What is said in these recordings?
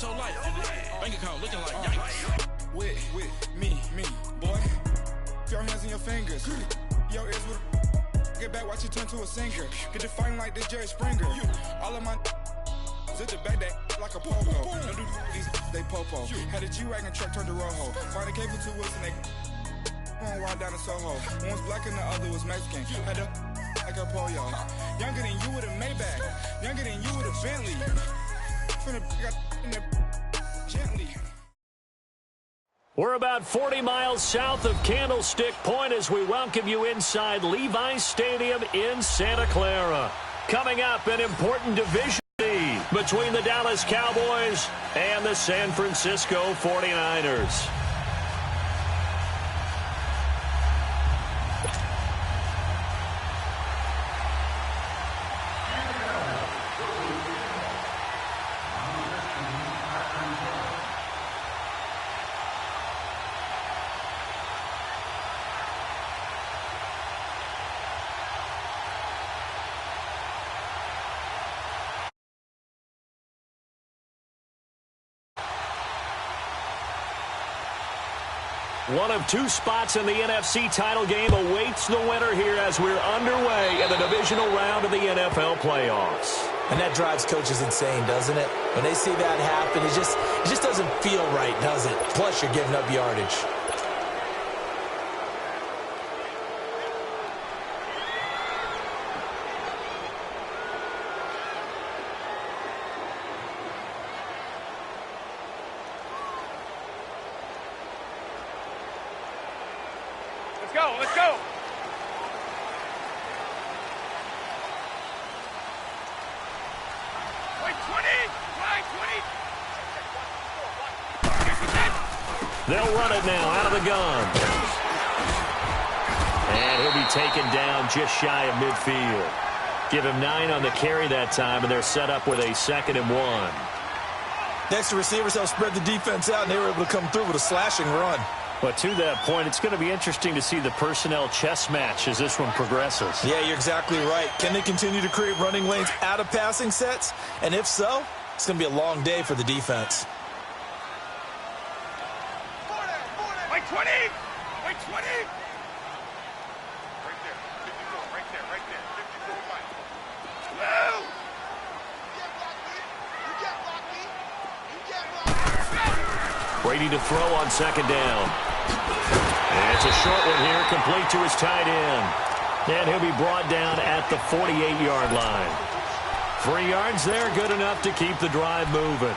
your life. Bank account looking like yikes. With me, boy. Put your hands in your fingers. Your ears with get back, watch you turn to a singer. Get the fighting like this Jerry Springer. All of my zip the back that like a pogo. Don't do these, they popo. Had a G-Wagon truck turned to Rojo. Find a cable 2 wheels and they going wild down in Soho. One was black and the other was Mexican. Had a like a pollo. Younger than you with a Maybach. Younger than you with a Bentley. Finna got in the gently. We're about 40 miles south of Candlestick Point as we welcome you inside Levi's Stadium in Santa Clara. Coming up, an important division lead between the Dallas Cowboys and the San Francisco 49ers. One of two spots in the NFC title game awaits the winner here as we're underway in the divisional round of the NFL playoffs. And that drives coaches insane, doesn't it? When they see that happen, it just doesn't feel right, does it? Plus, you're giving up yardage. Let's go. Wait, 20. They'll run it now out of the gun. And he'll be taken down just shy of midfield. Give him 9 on the carry that time, and they're set up with a 2nd and 1. Next, the receivers help spread the defense out, and they were able to come through with a slashing run. But to that point, it's going to be interesting to see the personnel chess match as this one progresses. Yeah, you're exactly right. Can they continue to create running lanes out of passing sets? And if so, it's going to be a long day for the defense. Wait, 20. Wait, 20. Right there. 54. Right there. 54 line. Woo! Brady to throw on 2nd down. And it's a short one here, complete to his tight end. And he'll be brought down at the 48-yard line. 3 yards there, good enough to keep the drive moving.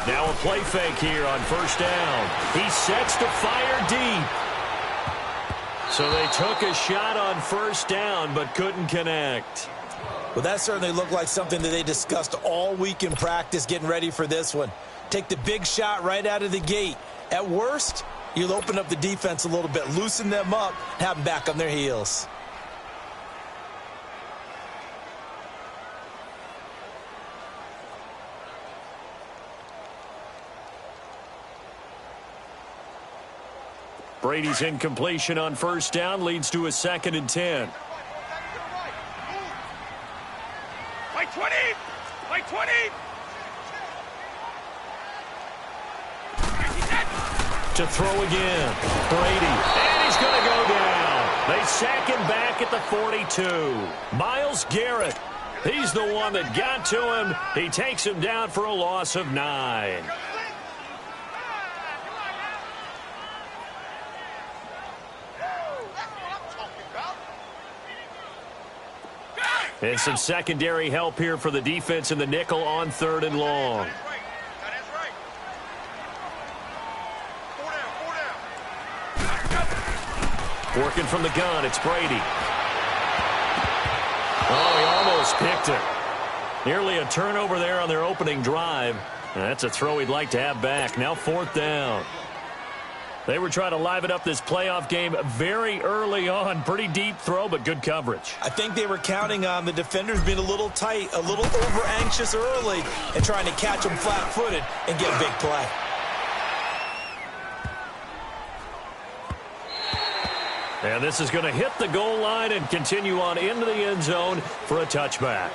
Now a play fake here on 1st down. He sets to fire deep. So they took a shot on 1st down but couldn't connect. Well, that certainly looked like something that they discussed all week in practice getting ready for this one. Take the big shot right out of the gate. At worst, you'll open up the defense a little bit, loosen them up, and have them back on their heels. Brady's incompletion on 1st down leads to a 2nd and 10. Wait, 20. Wait, 20. To throw again. Brady. And he's going to go down. They sack him back at the 42. Myles Garrett. He's the one that got to him. He takes him down for a loss of 9. And some secondary help here for the defense in the nickel on 3rd and long. Working from the gun, it's Brady. Oh, he almost just picked it. Nearly a turnover there on their opening drive. And that's a throw he'd like to have back. Now 4th down. They were trying to liven up this playoff game very early on. Pretty deep throw, but good coverage. I think they were counting on the defenders being a little tight, a little over-anxious early, and trying to catch them flat-footed and get a big play. And this is going to hit the goal line and continue on into the end zone for a touchback.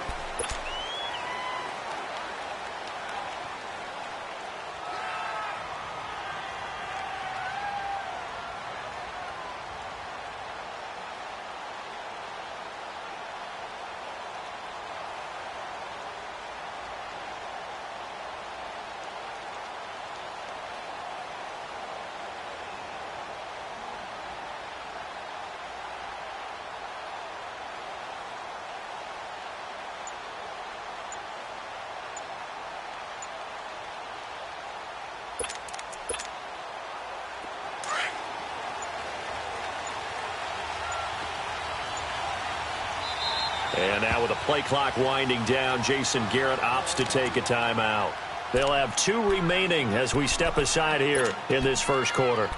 And now with the play clock winding down, Jason Garrett opts to take a timeout. They'll have 2 remaining as we step aside here in this first quarter.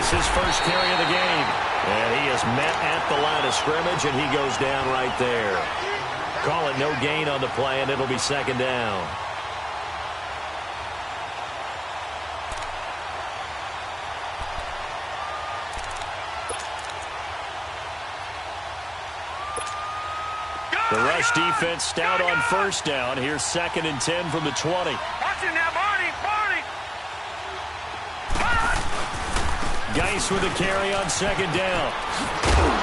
His first carry of the game. And he is met at the line of scrimmage, and he goes down right there. Call it no gain on the play, and it'll be 2nd down. The rush defense stout on 1st down. Here's 2nd and 10 from the 20. Watch it now, Barney. Geis with a carry on 2nd down.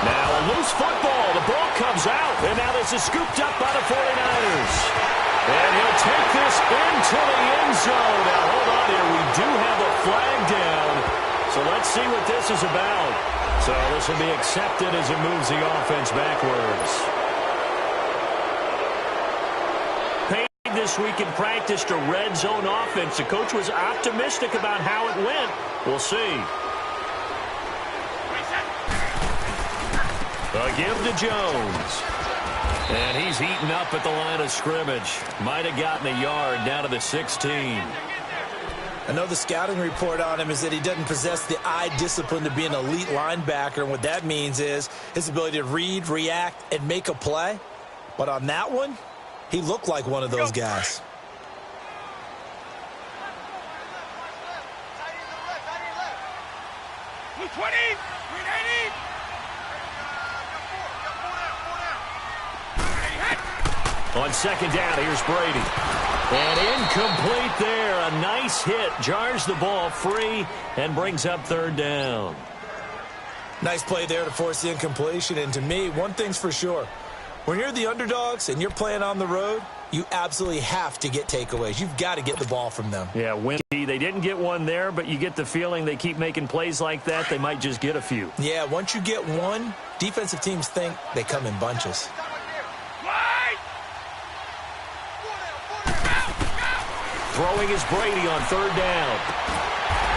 Now a loose football. The ball comes out, and now this is scooped up by the 49ers. And he'll take this into the end zone. Now hold on here. We do have a flag down. So let's see what this is about. So this will be accepted as it moves the offense backwards. Paid this week in practice to red zone offense. The coach was optimistic about how it went. We'll see. A give to Jones. And he's eaten up at the line of scrimmage. Might have gotten a yard down to the 16. I know the scouting report on him is that he doesn't possess the eye discipline to be an elite linebacker. And what that means is his ability to read, react, and make a play. But on that one, he looked like one of those guys. On 2nd down, here's Brady. And incomplete there. A nice hit. Jars the ball free and brings up 3rd down. Nice play there to force the incompletion. And to me, one thing's for sure. When you're the underdogs and you're playing on the road, you absolutely have to get takeaways. You've got to get the ball from them. Yeah, they didn't get one there, but you get the feeling they keep making plays like that, they might just get a few. Yeah, once you get one, defensive teams think they come in bunches. Throwing is Brady on 3rd down.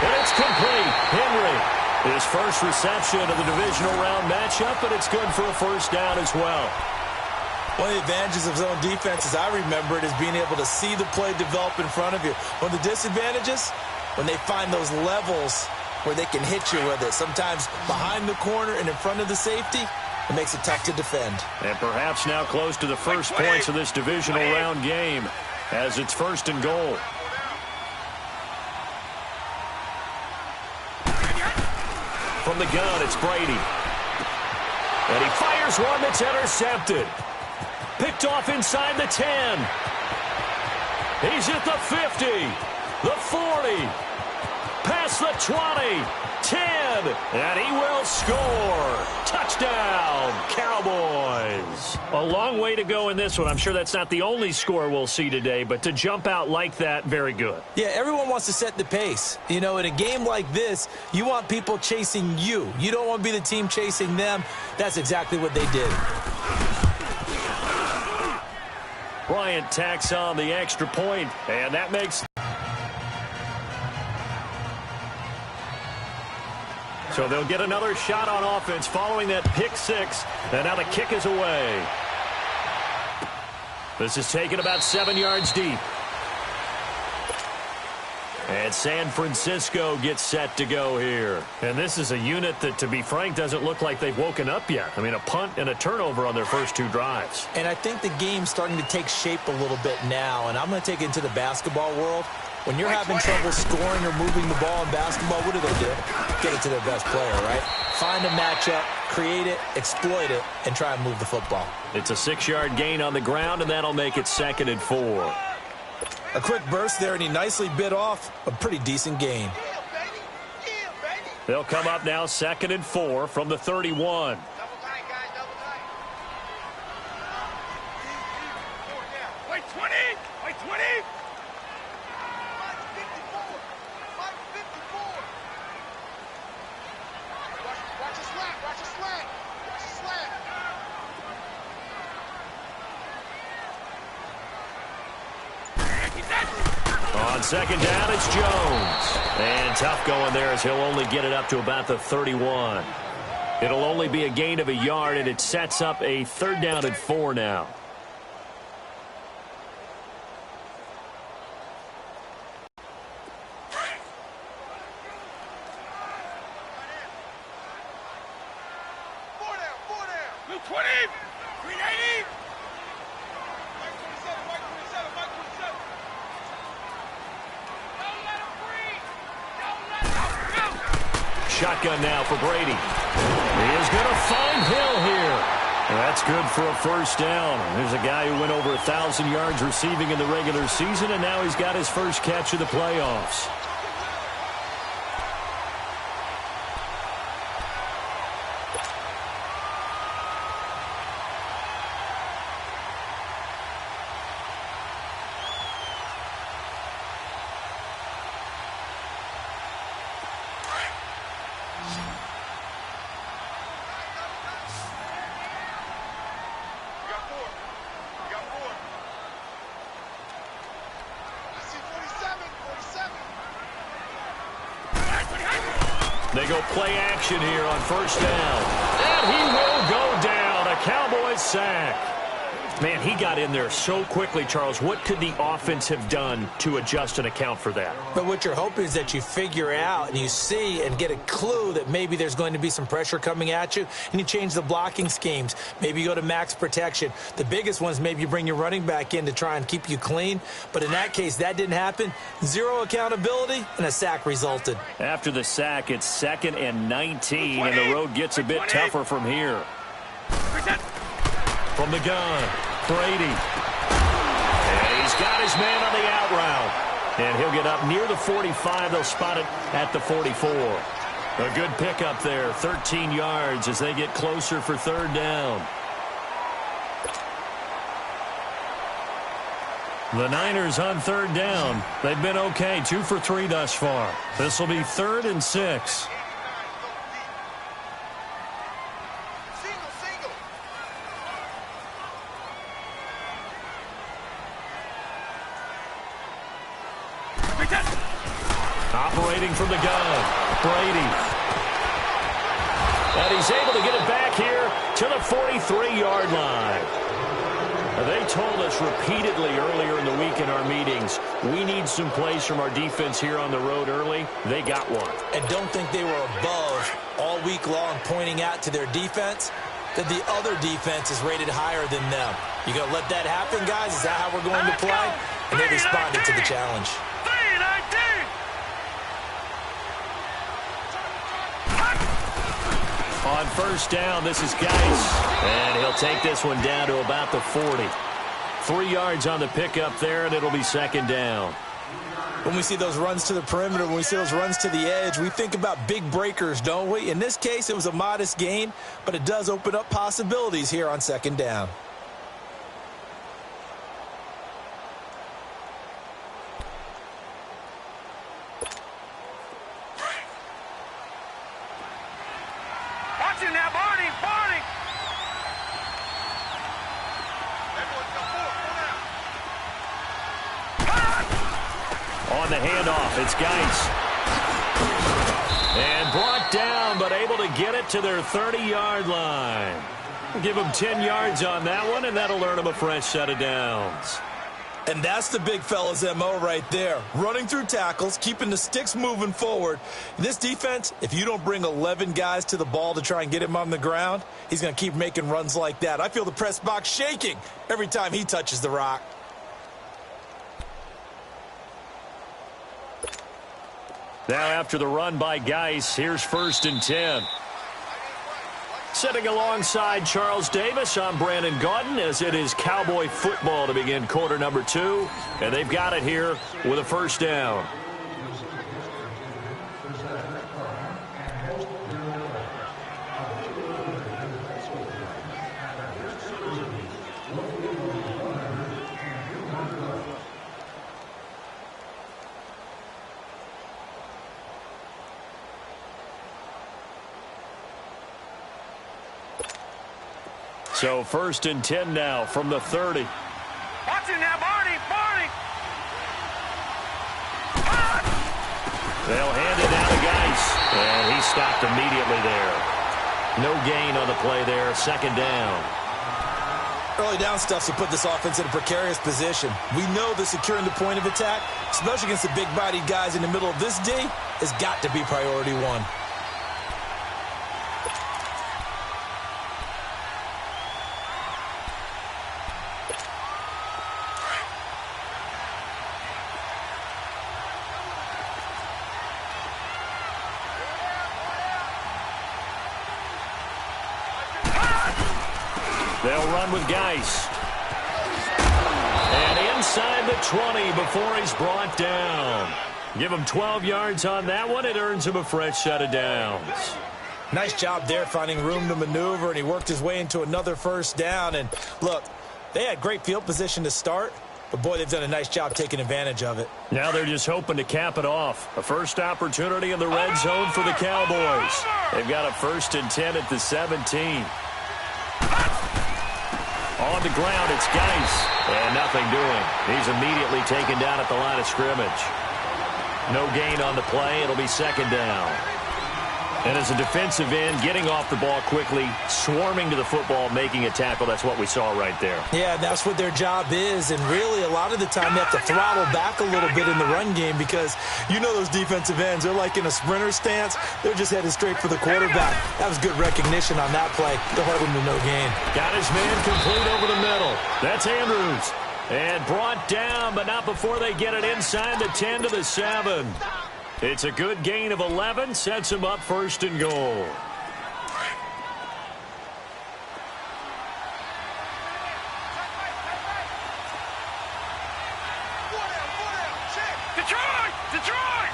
And it's complete. Henry, his first reception of the divisional round matchup, but it's good for a 1st down as well. One of the advantages of zone defense, as I remember it, is being able to see the play develop in front of you. One of the disadvantages, when they find those levels where they can hit you with it, sometimes behind the corner and in front of the safety, it makes it tough to defend. And perhaps now close to the first points of this divisional round game as it's 1st and goal. From the gun, it's Brady. And he fires one that's intercepted. Picked off inside the 10. He's at the 50, the 40. Pass across the 20, 10, and he will score. Touchdown, Cowboys. A long way to go in this one. I'm sure that's not the only score we'll see today, but to jump out like that, very good. Yeah, everyone wants to set the pace. You know, in a game like this, you want people chasing you. You don't want to be the team chasing them. That's exactly what they did. Bryant tacks on the extra point, and that makes... So they'll get another shot on offense following that pick six, and now the kick is away. This is taken about 7 yards deep. And San Francisco gets set to go here. And this is a unit that, to be frank, doesn't look like they've woken up yet. I mean, a punt and a turnover on their first 2 drives. And I think the game's starting to take shape a little bit now, and I'm going to take it into the basketball world. When you're having trouble scoring or moving the ball in basketball, what do? Get it to their best player, right? Find a matchup, create it, exploit it, and try and move the football. It's a 6-yard gain on the ground, and that'll make it 2nd and 4. A quick burst there, and he nicely bit off a pretty decent gain. They'll come up now 2nd and 4 from the 31. Wait 20! Wait 20! Watch the slant! Watch the slant! Watch the slant! On 2nd down, it's Jones. And tough going there as he'll only get it up to about the 31. It'll only be a gain of a yard, and it sets up a 3rd down and 4 now. Shotgun now for Brady. He is going to find Hill here. That's good for a 1st down. There's a guy who went over 1,000 yards receiving in the regular season, and now he's got his first catch of the playoffs. They go play action here on 1st down. And he will go down. A Cowboys sack. Man, he got in there so quickly, Charles. What could the offense have done to adjust and account for that? But what you're hoping is that you figure out and you see and get a clue that maybe there's going to be some pressure coming at you, and you change the blocking schemes. Maybe you go to max protection. The biggest one is maybe you bring your running back in to try and keep you clean. But in that case, that didn't happen. 0 accountability, and a sack resulted. After the sack, it's 2nd and 19, and the road gets a bit tougher from here. From the gun, Brady. And he's got his man on the out route. And he'll get up near the 45. They'll spot it at the 44. A good pickup there, 13 yards as they get closer for 3rd down. The Niners on 3rd down. They've been okay, 2 for 3 thus far. This will be 3rd and 6. Operating from the gun, Brady. And he's able to get it back here to the 43-yard line. They told us repeatedly earlier in the week in our meetings, we need some plays from our defense here on the road early. They got one. And don't think they were above all week long pointing out to their defense that the other defense is rated higher than them. You going to let that happen, guys? Is that how we're going to play? And they responded to the challenge. On 1st down, this is Geis. And he'll take this one down to about the 40. 3 yards on the pickup there, and it'll be 2nd down. When we see those runs to the perimeter, when we see those runs to the edge, we think about big breakers, don't we? In this case, it was a modest gain, but it does open up possibilities here on second down. Watch it now, Barney! Barney! Everyone come forward. On the handoff, it's Geis. And brought down, but able to get it to their 30-yard line. Give them 10 yards on that one, and that'll earn them a fresh set of downs. And that's the big fella's MO right there. Running through tackles, keeping the sticks moving forward. This defense, if you don't bring 11 guys to the ball to try and get him on the ground, he's going to keep making runs like that. I feel the press box shaking every time he touches the rock. Now after the run by Geis, here's 1st and 10. Sitting alongside Charles Davis, I'm Brandon Gaudin as it is Cowboy football to begin quarter number 2. And they've got it here with a first down. So 1st and 10 now from the 30. Watch it now, Barney! Barney! They'll hand it down to Geis, and he stopped immediately there. No gain on the play there, 2nd down. Early down stuff to put this offense in a precarious position. We know that securing the point of attack, especially against the big-bodied guys in the middle of this D, has got to be priority 1. They'll run with Geis. And inside the 20 before he's brought down. Give him 12 yards on that one. It earns him a fresh set of downs. Nice job there finding room to maneuver, and he worked his way into another first down. And look, they had great field position to start, but boy, they've done a nice job taking advantage of it. Now they're just hoping to cap it off. A first opportunity in the red zone for the Cowboys. They've got a 1st and 10 at the 17. On the ground, it's Geis. And nothing doing. He's immediately taken down at the line of scrimmage. No gain on the play. It'll be 2nd down. And as a defensive end, getting off the ball quickly, swarming to the football, making a tackle, that's what we saw right there. Yeah, that's what their job is. And really, a lot of the time, they have to throttle back a little bit in the run game because you know those defensive ends, they're like in a sprinter stance. They're just headed straight for the quarterback. That was good recognition on that play. They'll hold him to no gain. Got his man complete over the middle. That's Andrews. And brought down, but not before they get it inside the 10 to the 7. It's a good gain of 11, sets him up 1st and goal. Detroit! Detroit!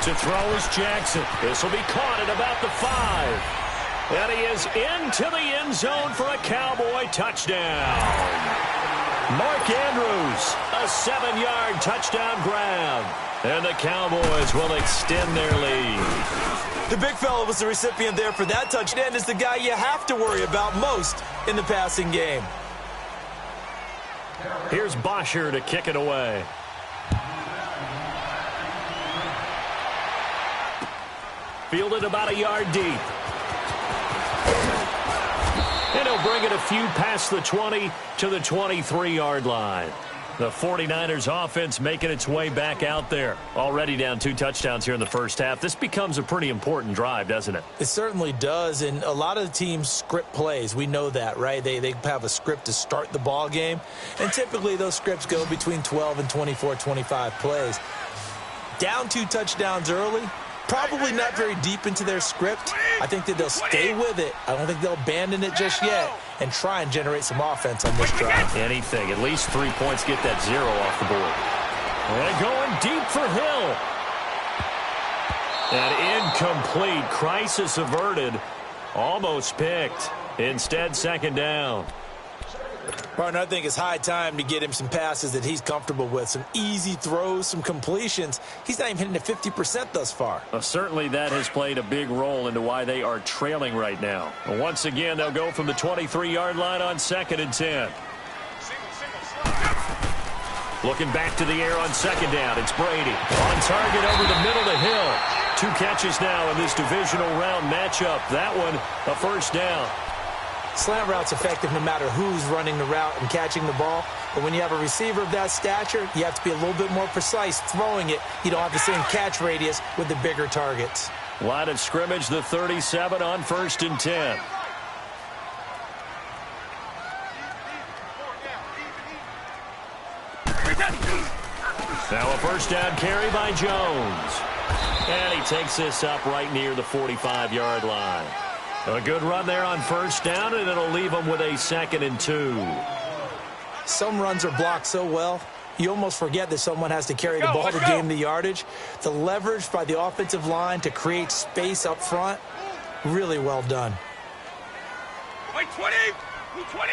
To throw is Jackson. This will be caught at about the 5. And he is into the end zone for a Cowboy touchdown. Mark Andrews, a 7-yard touchdown grab. And the Cowboys will extend their lead. The big fella was the recipient there for that touchdown. Is the guy you have to worry about most in the passing game. Here's Bosher to kick it away. Fielded about a yard deep. And he'll bring it a few past the 20 to the 23-yard line. The 49ers offense making its way back out there. Already down 2 touchdowns here in the first half. This becomes a pretty important drive, doesn't it? It certainly does, and a lot of the teams script plays. We know that, right? They have a script to start the ball game, and typically those scripts go between 12 and 24, 25 plays. Down 2 touchdowns early, probably not very deep into their script. I think that they'll stay with it. I don't think they'll abandon it just yet and try and generate some offense on this drive. Anything. At least 3 points, get that 0 off the board. And going deep for Hill. And incomplete. Crisis averted. Almost picked. Instead, second down. Partner, I think it's high time to get him some passes that he's comfortable with. Some easy throws, some completions. He's not even hitting the 50% thus far. Well, certainly that has played a big role into why they are trailing right now. Once again, they'll go from the 23-yard line on 2nd and 10. Looking back to the air on 2nd down. It's Brady. On target over the middle to Hill. 2 catches now in this divisional round matchup. That one, a first down. Slant route's effective no matter who's running the route and catching the ball. But when you have a receiver of that stature, you have to be a little bit more precise throwing it. You don't have the same catch radius with the bigger targets. Line of scrimmage, the 37 on 1st and 10. Now a first down carry by Jones. And he takes this up right near the 45-yard line. A good run there on first down, and it'll leave them with a 2nd and 2. Some runs are blocked so well, you almost forget that someone has to carry the ball to gain the yardage. The leverage by the offensive line to create space up front, really well done. Wait, 20! 20!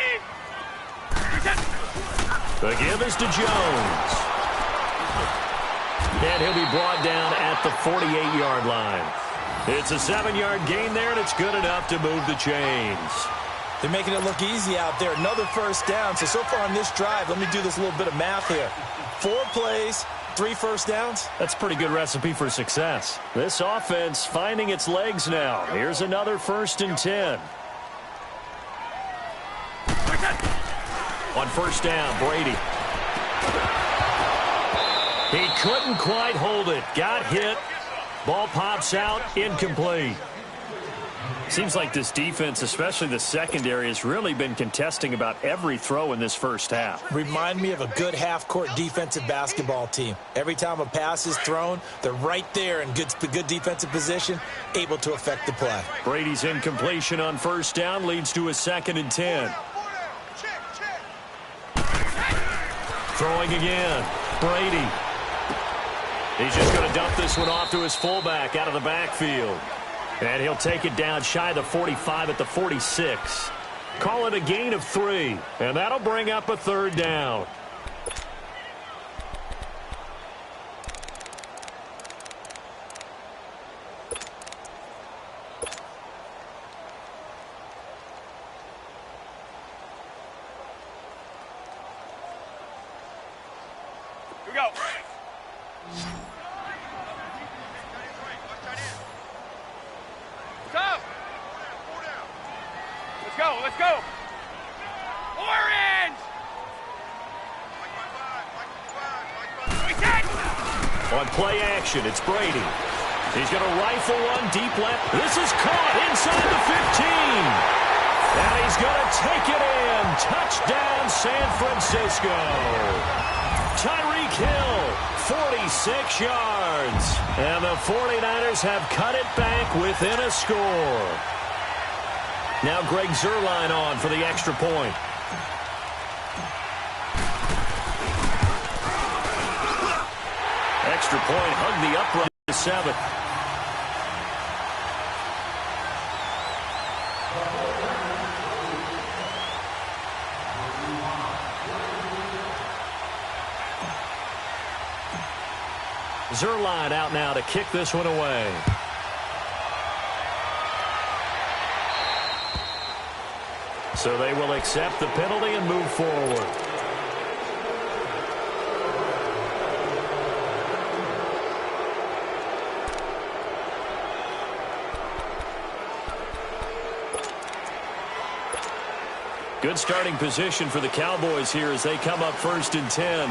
The give is to Jones. And he'll be brought down at the 48-yard line. It's a 7-yard gain there, and it's good enough to move the chains. They're making it look easy out there. Another first down. So far on this drive, let me do this little bit of math here. 4 plays, 3 first downs. That's a pretty good recipe for success. This offense finding its legs now. Here's another 1st and 10. On first down, Brady. He couldn't quite hold it. Got hit. Ball pops out, incomplete. Seems like this defense, especially the secondary, has really been contesting about every throw in this first half. Remind me of a good half-court defensive basketball team. Every time a pass is thrown, they're right there in good defensive position, able to affect the play. Brady's incompletion on first down leads to a 2nd and 10. Throwing again. Brady. He's just going to dump this one off to his fullback out of the backfield. And he'll take it down shy of the 45 at the 46. Call it a gain of 3. And that'll bring up a 3rd down. Here we go. Let's go. Orange! On play action, it's Brady. He's going to rifle one deep left. This is caught inside the 15. And he's going to take it in. Touchdown, San Francisco. Tyreek Hill, 46 yards. And the 49ers have cut it back within a score. Now Greg Zuerlein on for the extra point. Extra point, hug the upright to 7. Zuerlein out now to kick this one away. So they will accept the penalty and move forward. Good starting position for the Cowboys here as they come up 1st and 10.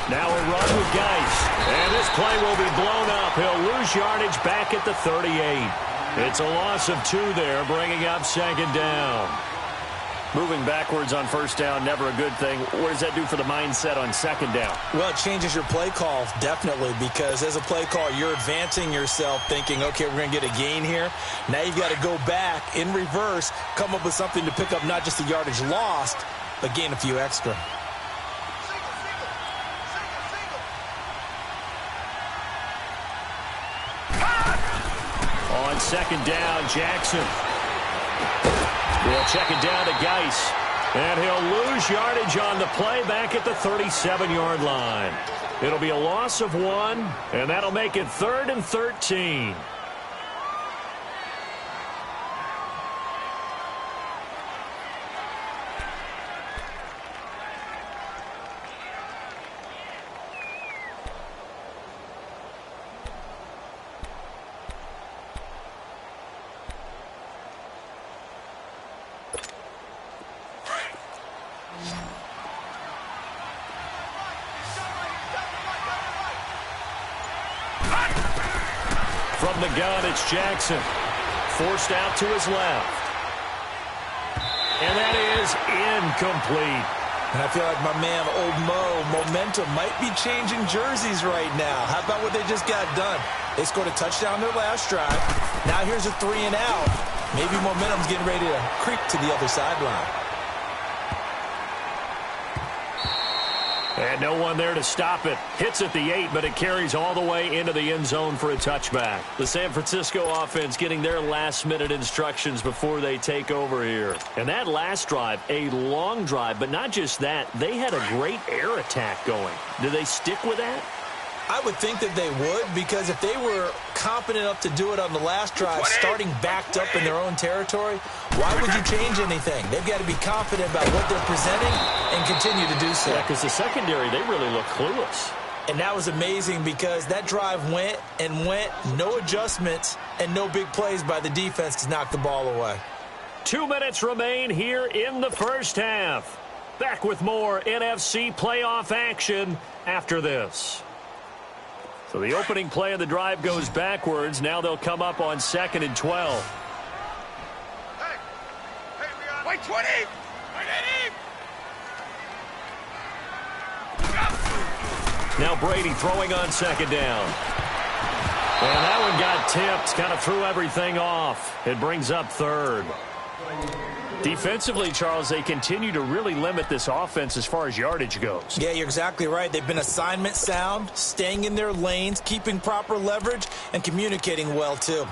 Now a run with Geis. And this play will be blown up. He'll lose yardage back at the 38. It's a loss of 2 there, bringing up 2nd down. Moving backwards on first down, never a good thing. What does that do for the mindset on second down? Well, it changes your play call, definitely, because as a play call, you're advancing yourself thinking, okay, we're going to get a gain here. Now you've got to go back in reverse, come up with something to pick up not just the yardage lost, but gain a few extra. On second down, Jackson. We'll check it down to Geis. And he'll lose yardage on the play back at the 37-yard line. It'll be a loss of 1, and that'll make it 3rd and 13. From the gun, it's Jackson. Forced out to his left. And that is incomplete. And I feel like my man, Old Mo, momentum might be changing jerseys right now. How about what they just got done? They scored a touchdown their last drive. Now here's a 3 and out. Maybe momentum's getting ready to creep to the other sideline. And no one there to stop it. Hits at the 8, but it carries all the way into the end zone for a touchback. The San Francisco offense getting their last-minute instructions before they take over here. And that last drive, a long drive, but not just that. They had a great air attack going. Do they stick with that? I would think that they would, because if they were confident enough to do it on the last drive, starting backed up in their own territory, why would you change anything? They've got to be confident about what they're presenting and continue to do so. Yeah, because the secondary, they really look clueless. And that was amazing because that drive went and went, no adjustments, and no big plays by the defense to knock the ball away. 2 minutes remain here in the first half. Back with more NFC playoff action after this. So the opening play of the drive goes backwards. Now they'll come up on 2nd and 12. Wait, 20! Now Brady throwing on 2nd down. And that one got tipped, kind of threw everything off. It brings up 3rd. Defensively, Charles, they continue to really limit this offense as far as yardage goes. Yeah, you're exactly right. They've been assignment sound, staying in their lanes, keeping proper leverage, and communicating well, too.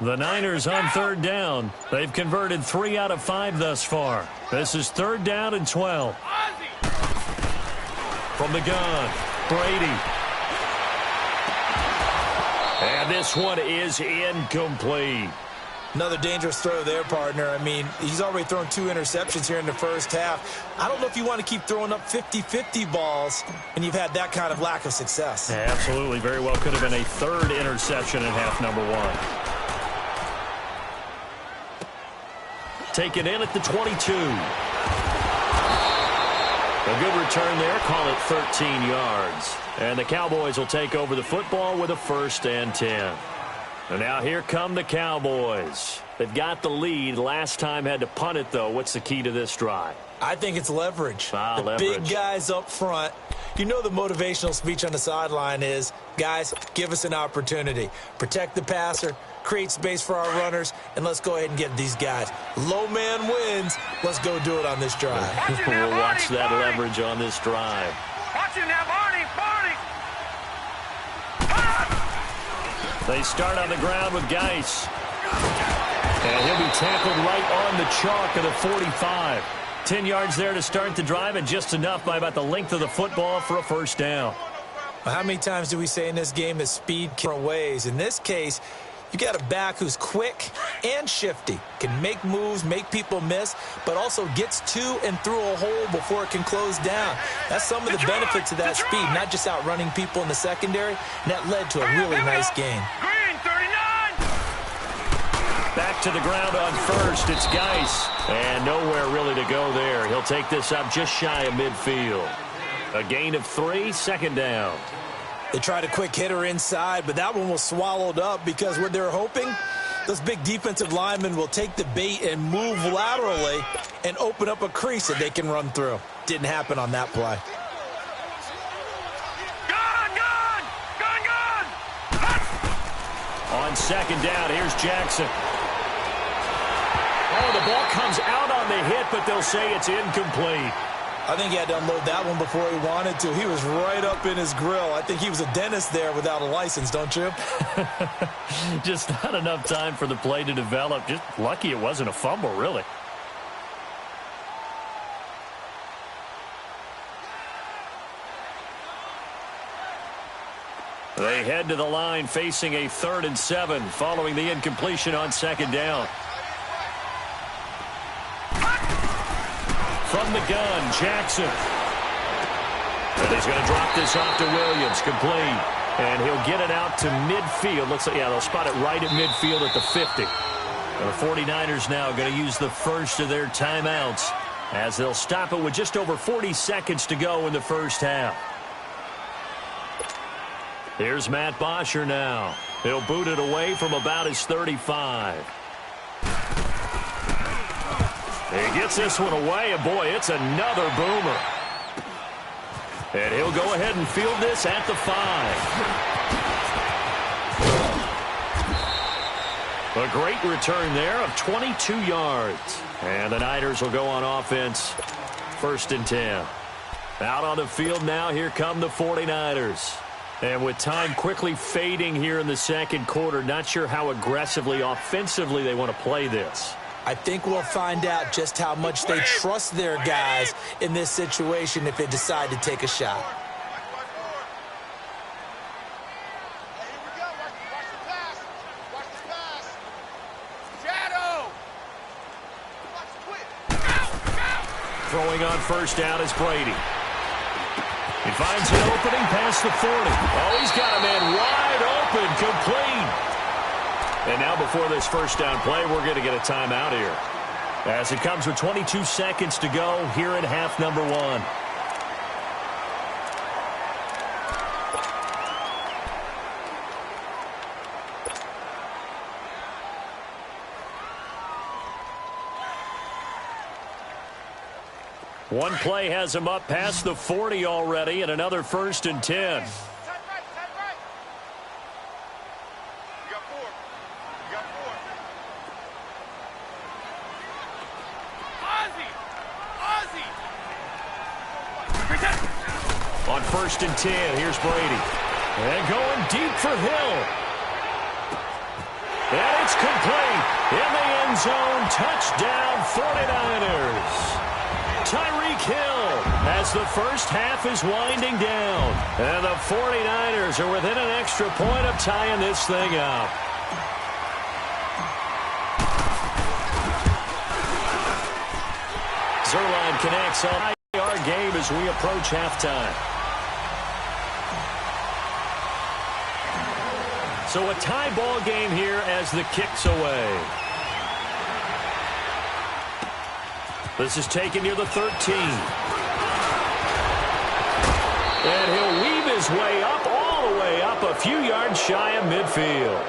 The Niners on 3rd down. They've converted 3 out of 5 thus far. This is 3rd down and 12. From the gun, Brady. And this one is incomplete. Another dangerous throw there, partner. I mean, he's already thrown 2 interceptions here in the first half. I don't know if you want to keep throwing up 50-50 balls, and you've had that kind of lack of success. Yeah, absolutely. Very well could have been a 3rd interception in half number 1. Taken in at the 22. A good return there. Call it 13 yards. And the Cowboys will take over the football with a 1st and 10. And now here come the Cowboys. They've got the lead. Last time had to punt it, though. What's the key to this drive? I think it's leverage. Leverage. Big guys up front. You know the motivational speech on the sideline is, guys, give us an opportunity. Protect the passer, create space for our runners, and let's go ahead and get these guys. Low man wins. Let's go do it on this drive. We'll watch that leverage on this drive. Watch it now, Barney! They start on the ground with Geis. And he'll be tackled right on the chalk of the 45. 10 yards there to start the drive, and just enough by about the length of the football for a 1st down. How many times do we say in this game that speed different ways? In this case, You got a back who's quick and shifty, can make moves, make people miss, but also gets to and through a hole before it can close down. That's some of the benefits of that speed, not just outrunning people in the secondary, and that led to a really nice gain. Green, 39! Back to the ground on first. It's Geis. And nowhere really to go there. He'll take this up just shy of midfield. A gain of 3, second down. They tried a quick hitter inside, but that one was swallowed up because what they're hoping, those big defensive linemen will take the bait and move laterally and open up a crease that they can run through. Didn't happen on that play. On second down, here's Jackson. Oh, the ball comes out on the hit, but they'll say it's incomplete. I think he had to unload that one before he wanted to. He was right up in his grill. I think he was a dentist there without a license, don't you? Just not enough time for the play to develop. Just lucky it wasn't a fumble, really. They head to the line facing a 3rd and 7 following the incompletion on second down. From the gun, Jackson. And he's going to drop this off to Williams, complete. And he'll get it out to midfield. Looks like, yeah, they'll spot it right at midfield at the 50. And the 49ers now going to use the first of their timeouts as they'll stop it with just over 40 seconds to go in the first half. Here's Matt Bosher now. He'll boot it away from about his 35. He gets this one away, and boy, it's another boomer. And he'll go ahead and field this at the 5. A great return there of 22 yards. And the Niners will go on offense, 1st and 10. Out on the field now, here come the 49ers. And with time quickly fading here in the second quarter, not sure how aggressively, offensively they want to play this. I think we'll find out just how much they trust their guys in this situation if they decide to take a shot. Here we go. Watch the pass. Watch the pass. Shadow. Watch the quick. Throwing on first down is Brady. He finds an opening past the 40. Oh, he's got a man wide open, complete. And now before this first down play, we're going to get a timeout here. As it comes with 22 seconds to go here in half number 1. One play has him up past the 40 already, and another 1st and 10. On 1st and 10, here's Brady. And going deep for Hill. And it's complete. In the end zone, touchdown 49ers. Tyreek Hill as the first half is winding down. And the 49ers are within an extra point of tying this thing up. Zerline connects on our game as we approach halftime. So a tie ball game here as the kick's away. This is taken near the 13. And he'll weave his way up, all the way up, a few yards shy of midfield.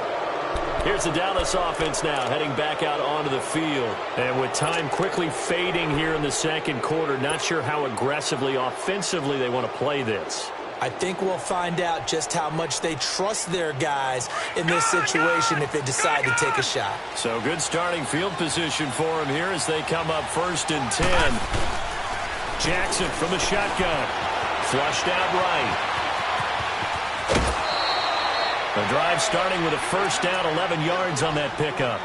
Here's the Dallas offense now, heading back out onto the field. And with time quickly fading here in the second quarter, not sure how aggressively, offensively they want to play this. I think we'll find out just how much they trust their guys in this situation if they decide to take a shot. So good starting field position for them here as they come up 1st and 10. Jackson from the shotgun. Flushed out right. The drive starting with a first down, 11 yards on that pickup.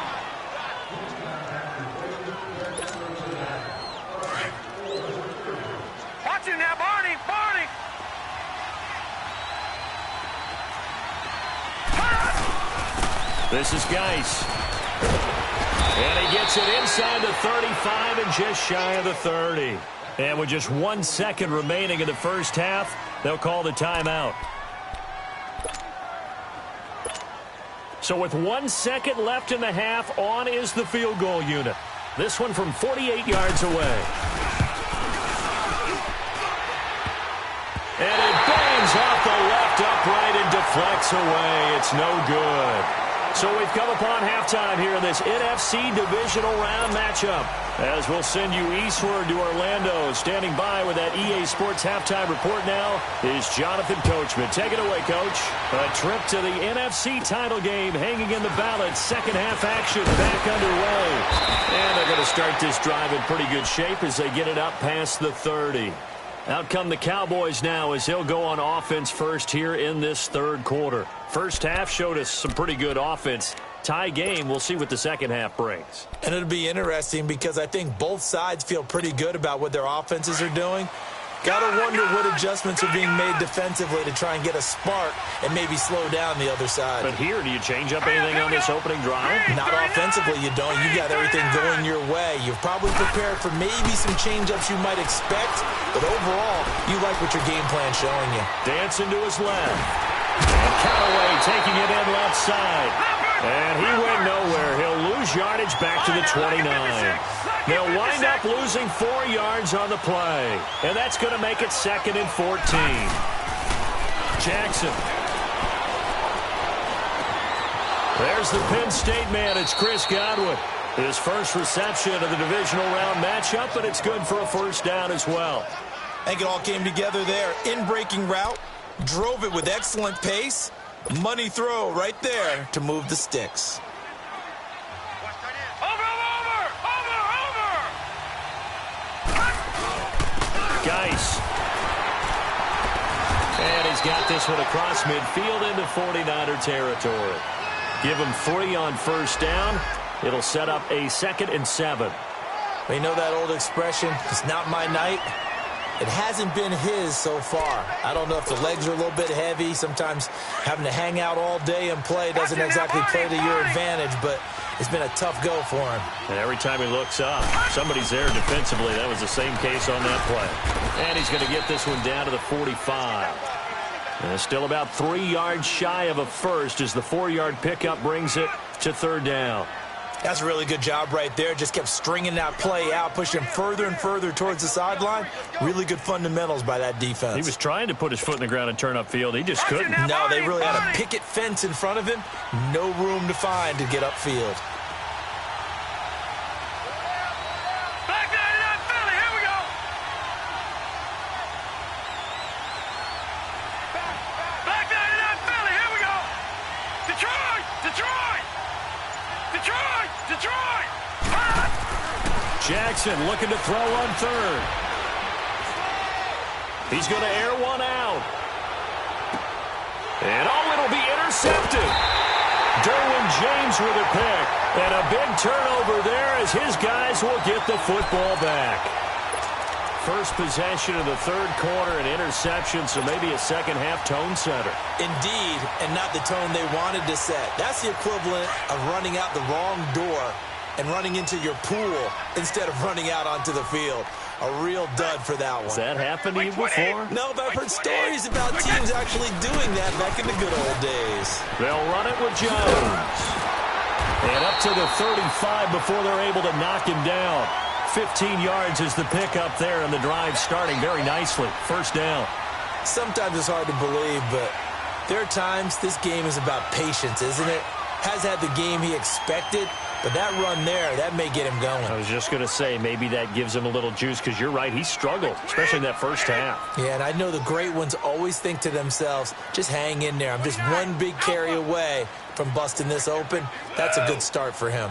Watch him now, Barney. Barney. This is Geis. And he gets it inside the 35 and just shy of the 30. And with just 1 second remaining in the first half, they'll call the timeout. So with 1 second left in the half, on is the field goal unit. This one from 48 yards away. And it bangs off the left upright and deflects away. It's no good. So we've come upon halftime here in this NFC Divisional Round matchup. As we'll send you eastward to Orlando. Standing by with that EA Sports halftime report now is Jonathan Coachman. Take it away, Coach. A trip to the NFC title game hanging in the balance. Second half action back underway. And they're going to start this drive in pretty good shape as they get it up past the 30. Out come the Cowboys now as they'll go on offense first here in this third quarter. First half showed us some pretty good offense. Tie game, we'll see what the second half brings. And it'll be interesting because I think both sides feel pretty good about what their offenses are doing. Got to wonder what adjustments are being made defensively to try and get a spark and maybe slow down the other side. But here, do you change up anything on this opening drive? Not offensively, you don't. You got everything going your way. You've probably prepared for maybe some change-ups you might expect, but overall, you like what your game plan's showing you. Dancing to his left. And Callaway taking it in left side. And he went nowhere. He'll lose yardage back to the 29. They'll wind up losing 4 yards on the play. And that's going to make it 2nd and 14. Jackson. There's the Penn State man. It's Chris Godwin. His first reception of the divisional round matchup, but it's good for a first down as well. I think it all came together there. In-breaking route. Drove it with excellent pace. Money throw right there to move the sticks. Geis. And he's got this one across midfield into 49er territory. Give him 3 on first down. It'll set up a 2nd and 7. We know that old expression, it's not my night. It hasn't been his so far. I don't know if the legs are a little bit heavy. Sometimes having to hang out all day and play doesn't exactly play to your advantage, but it's been a tough go for him. And every time he looks up, somebody's there defensively. That was the same case on that play. And he's going to get this one down to the 45. And still about 3 yards shy of a first as the 4-yard pickup brings it to 3rd down. That's a really good job right there. Just kept stringing that play out, pushing him further and further towards the sideline. Really good fundamentals by that defense. He was trying to put his foot in the ground and turn upfield. He just couldn't. No, they really had a picket fence in front of him. No room to find to get upfield. Back 99 Philly, here we go. Back 99 Philly, here we go. Detroit, Detroit. Detroit, Detroit. Jackson looking to throw on 3rd. He's going to air one out. And it'll be intercepted. Derwin James with a pick. And a big turnover there as his guys will get the football back. First possession of the 3rd quarter, an interception, so maybe a second half tone setter. Indeed, and not the tone they wanted to set. That's the equivalent of running out the wrong door and running into your pool instead of running out onto the field. A real dud for that one. Has that happened to you before? No, but I've heard stories about teams actually doing that back in the good old days. They'll run it with Jones. And up to the 35 before they're able to knock him down. 15 yards is the pickup there, and the drive starting very nicely. First down. Sometimes it's hard to believe, but there are times this game is about patience, isn't it? Has had the game he expected, but that run there, that may get him going. I was just going to say, maybe that gives him a little juice, because you're right, he struggled, especially in that first half. Yeah, and I know the great ones always think to themselves, just hang in there. I'm just one big carry away from busting this open. That's a good start for him.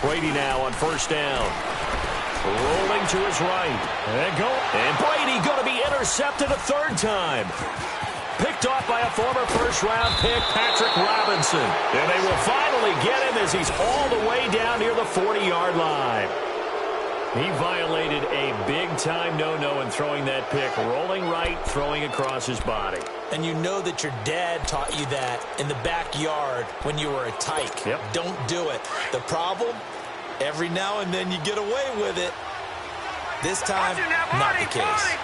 Brady now on first down. Rolling to his right. And Brady going to be intercepted a 3rd time. Picked off by a former first-round pick, Patrick Robinson. And they will finally get him as he's all the way down near the 40-yard line. He violated a big-time no-no in throwing that pick, rolling right, throwing across his body. And you know that your dad taught you that in the backyard when you were a tyke. Yep. Don't do it. The problem, every now and then you get away with it. This time, not the case.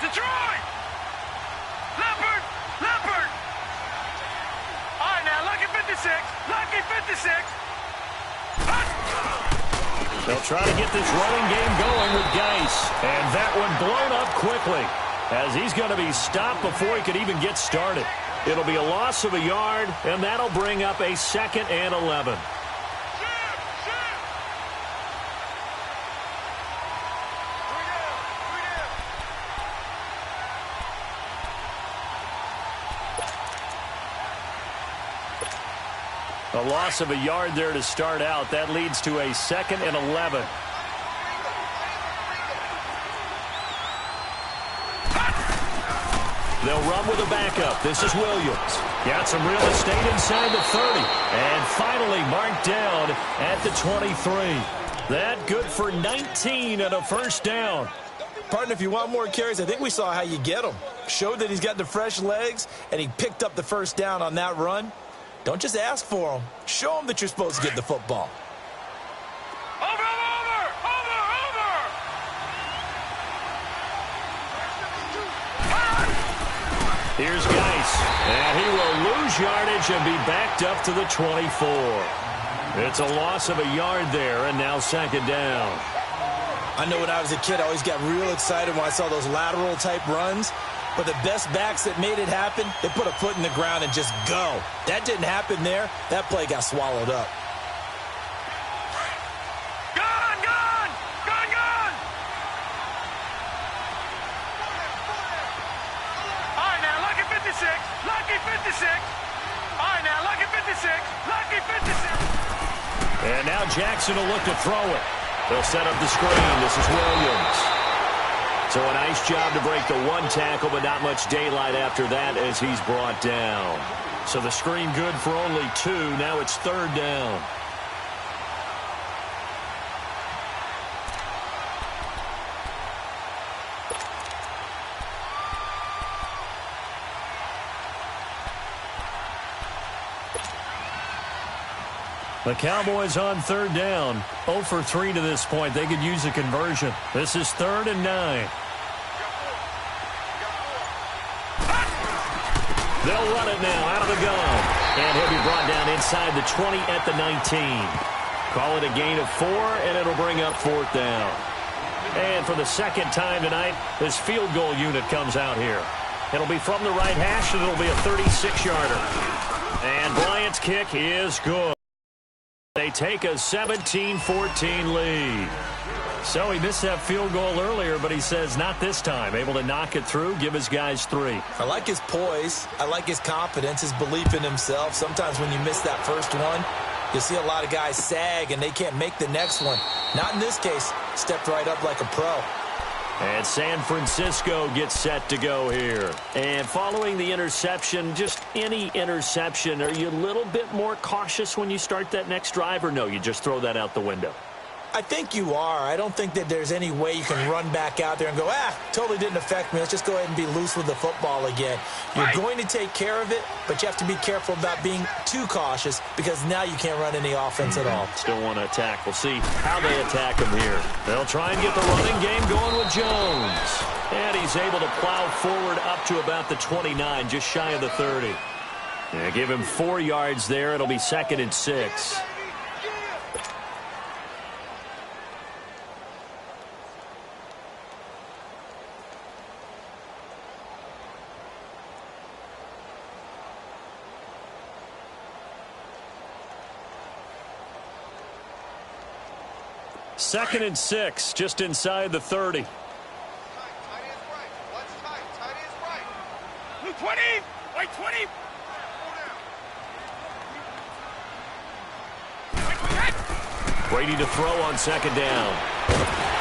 Detroit! Leopard! All right, now, lucky 56. They'll try to get this running game going with Geis. And that one blown up quickly as he's going to be stopped before he could even get started. It'll be a loss of a yard, and that'll bring up a 2nd and 11. A loss of a yard there to start out. That leads to a 2nd and 11. They'll run with a backup. This is Williams. Got some real estate inside the 30. And finally marked down at the 23. That good for 19 and a first down. Partner, if you want more carries, I think we saw how you get them. Showed that he's got the fresh legs, and he picked up the first down on that run. Don't just ask for them. Show them that you're supposed to get the football. Over! Here's Geis. And he will lose yardage and be backed up to the 24. It's a loss of a yard there, and now 2nd down. I know when I was a kid, I always got real excited when I saw those lateral-type runs. But the best backs that made it happen, they put a foot in the ground and just go. That didn't happen there. That play got swallowed up. Gone! All right, now, lucky 56. All right, now, lucky 56. And now Jackson will look to throw it. They'll set up the screen. This is Williams. So a nice job to break the one tackle, but not much daylight after that as he's brought down. So the screen good for only 2. Now it's 3rd down. The Cowboys on 3rd down. 0 for 3 to this point. They could use a conversion. This is 3rd and 9. They'll run it now out of the gun. And he'll be brought down inside the 20 at the 19. Call it a gain of 4, and it'll bring up 4th down. And for the 2nd time tonight, this field goal unit comes out here. It'll be from the right hash, and it'll be a 36-yarder. And Bryant's kick is good. They take a 17-14 lead. So he missed that field goal earlier, but he says not this time. Able to knock it through, give his guys 3. I like his poise. I like his confidence, his belief in himself. Sometimes when you miss that first one, you see a lot of guys sag and they can't make the next one. Not in this case. Stepped right up like a pro. And San Francisco gets set to go here. And following the interception, just any interception, are you a little bit more cautious when you start that next drive, or no, you just throw that out the window? I think you are. I don't think that there's any way you can run back out there and go, totally didn't affect me. Let's just go ahead and be loose with the football again. You're going to take care of it, but you have to be careful about being too cautious because now you can't run any offense at all. Still want to attack. We'll see how they attack him here. They'll try and get the running game going with Jones. And he's able to plow forward up to about the 29, just shy of the 30. Yeah, give him 4 yards there. It'll be 2nd and 6. Second and 6, just inside the 30. Tight is right. What's tight? Tight is right. 20. Wait, 20. Brady to throw on second down.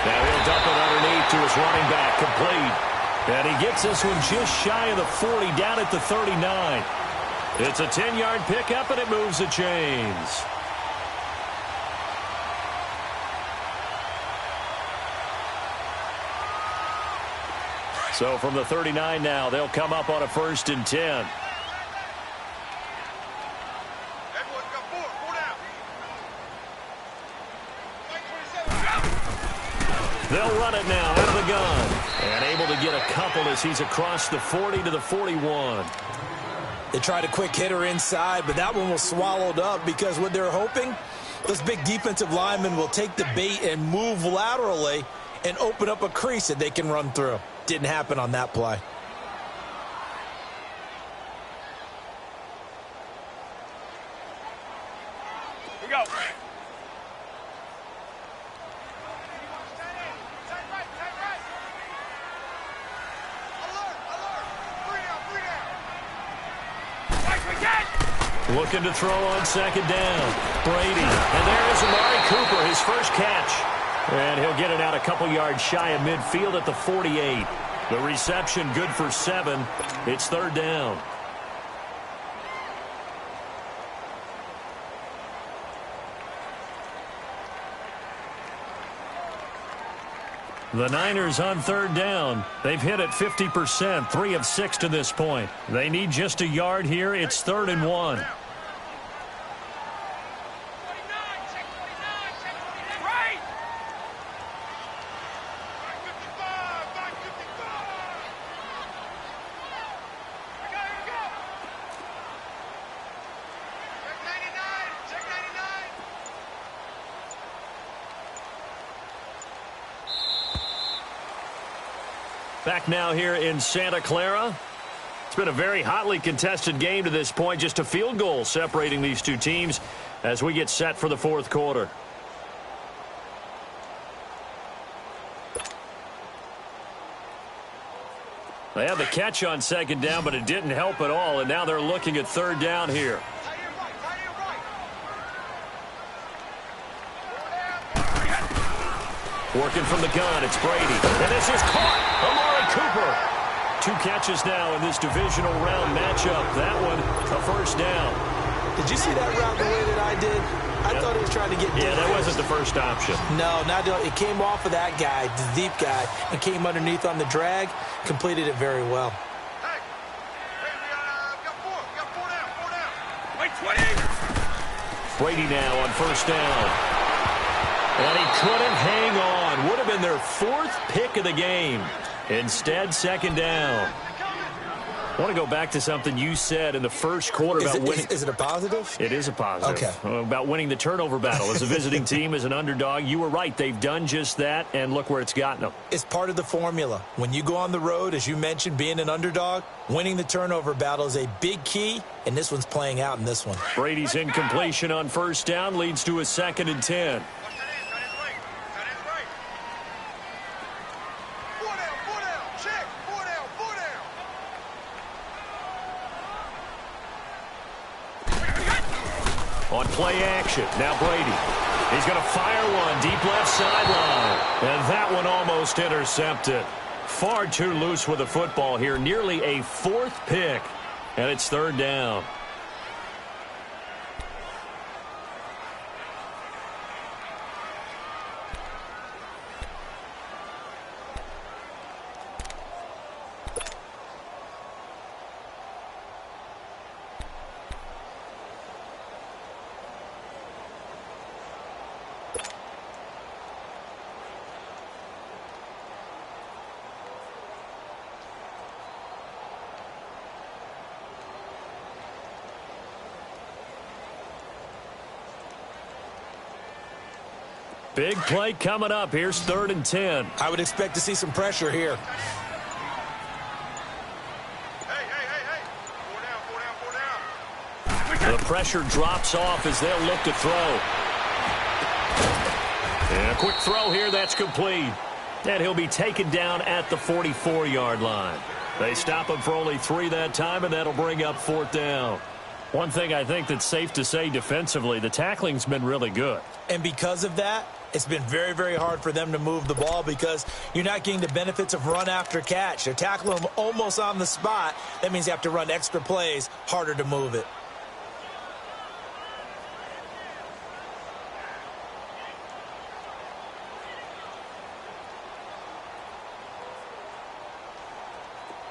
Now he'll dump it underneath to his running back, complete. And he gets this one just shy of the 40, down at the 39. It's a 10-yard pickup, and it moves the chains. So from the 39 now, they'll come up on a 1st and 10. They'll run it now out of the gun. And able to get a couple as he's across the 40 to the 41. They tried a quick hitter inside, but that one was swallowed up because what they're hoping, those big defensive linemen will take the bait and move laterally and open up a crease that they can run through. Didn't happen on that play. Here we go. Looking to throw on second down. Brady. And there is Amari Cooper, his first catch. And he'll get it out a couple yards shy of midfield at the 48. The reception good for 7. It's 3rd down. The Niners on 3rd down. They've hit it 50%, 3 of 6 to this point. They need just a yard here. It's 3rd and 1. Back now here in Santa Clara. It's been a very hotly contested game to this point. Just a field goal separating these two teams as we get set for the 4th quarter. They had the catch on second down, but it didn't help at all, and now they're looking at 3rd down here. Working from the gun, it's Brady. And this is caught. Amari Cooper. 2 catches now in this divisional round matchup. That one, a 1st down. Did you see that route the way that I did? I thought he was trying to get deep. Yeah, that wasn't the first option. No, not it came off of that guy, the deep guy, and came underneath on the drag. Completed it very well. Hey, we got 4. We got 4 down. 4 down. Wait, 20. Brady now on 1st down. And he couldn't hang on. Would have been their 4th pick of the game. Instead, 2nd down. I want to go back to something you said in the first quarter about winning. Is it a positive? It is a positive. Okay. About winning the turnover battle. As a visiting team, as an underdog, you were right. They've done just that, and look where it's gotten them. It's part of the formula. When you go on the road, as you mentioned, being an underdog, winning the turnover battle is a big key, and this one's playing out in this one. Brady's incompletion on 1st down leads to a 2nd and 10. On play action, now Brady. He's going to fire one deep left sideline. And that one almost intercepted. Far too loose with the football here. Nearly a 4th pick. And it's 3rd down. Big play coming up. Here's 3rd and 10. I would expect to see some pressure here. Hey. 4 down. The pressure drops off as they'll look to throw. And a quick throw here. That's complete. And he'll be taken down at the 44-yard line. They stop him for only 3 that time, and that'll bring up 4th down. One thing I think that's safe to say defensively, the tackling's been really good. And because of that, it's been very, very hard for them to move the ball because you're not getting the benefits of run after catch. They're tackling them almost on the spot. That means you have to run extra plays, harder to move it.